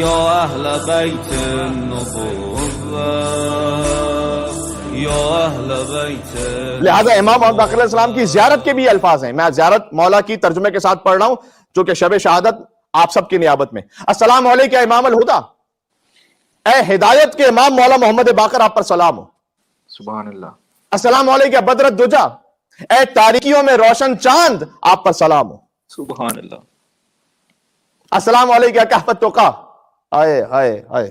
يا أهل بيت النبوة يا أهل بيت لہذا امام محمد باقر علیہ السلام کی زیارت کے بھی الفاظ ہیں. میں زیارت مولا کی ترجمے کے ساتھ پڑھ رہا ہوں جو کہ شب شہادت آپ سب کی نیابت میں. السلام علیکم امام الہدا، اے ہدایت کے امام مولا محمد باقر، آپ پر سلام ہو. سبحان اللہ. السلام علیکم بدر الدجا، اے تاریکیوں میں روشن چاند، آپ پر سلام ہو. سبحان اللہ. السلام علیکم کہف التقا، آئے ہائے ہائے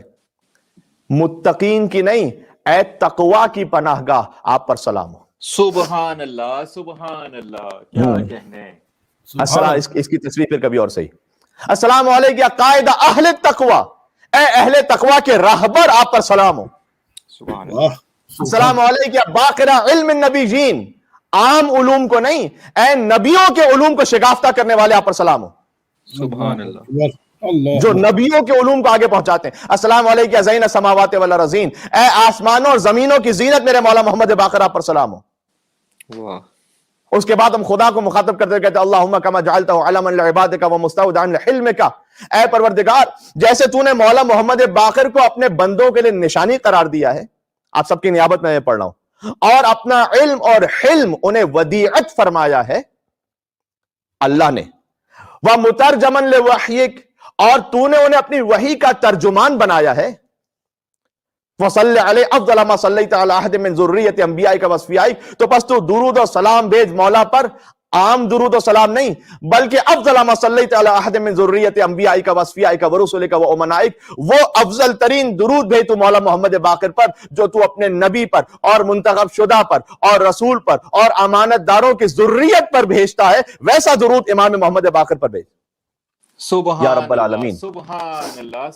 متقین کی نہیں اے تقوا کی پناہ گاہ، آپ پر سلام ہو. سبحان اللہ. سبحان اللہ. کیا کہنے. السلام اس کی تصویر پھر کبھی اور صحیح. السلام علیکم قائد اہل تقوا، اے اہل تقوا کے راہبر، آپ پر سلام ہو. سبحان اللہ. السلام علیکم باقرہ علم النبیین، عام علوم کو نہیں اے نبیوں کے علوم کو شگافتہ کرنے والے، آپ پر سلام ہو. سبحان اللہ. جو نبیوں کے علوم کو آگے پہنچاتے ہیں. السلام علیکم زین السماوات والارضین، اے آسمانوں اور زمینوں کی زینت میرے مولا محمد باقر، آپ پر سلام ہو. واہ. اس کے بعد ہم خدا کو مخاطب کرتے کہتے ہیں اللہم کما جعلتہ علما لعبادک ومستودعا لحلمک، اے پروردگار جیسے تو نے مولا محمد باقر کو اپنے بندوں کے لیے نشانی قرار دیا ہے، آپ سب کی نیابت میں پڑھ رہا ہوں، اور اپنا علم اور حلم انہیں ودیعت فرمایا ہے اللہ نے، ومترجما لوحیک، اور تو نے انہیں اپنی وحی کا ترجمان بنایا ہے، وصل علی افضل ما صلیت علی احد من ذریت انبیائک واصفیائک، تو پس تو درود و سلام بھیج مولا پر، عام درود و سلام نہیں بلکہ افضل ما صلیت علی احد من ذریت انبیائک واصفیائک ورسلک وامنائک، وہ افضل ترین درود بھیج تو مولا محمد باقر پر جو تو اپنے نبی پر اور منتخب شدہ پر اور رسول پر اور امانت داروں کی ذریت پر بھیجتا ہے، ویسا درود امام محمد باقر پر بھیج سبحان یا رب العالمین. اللہ. سبحان اللہ.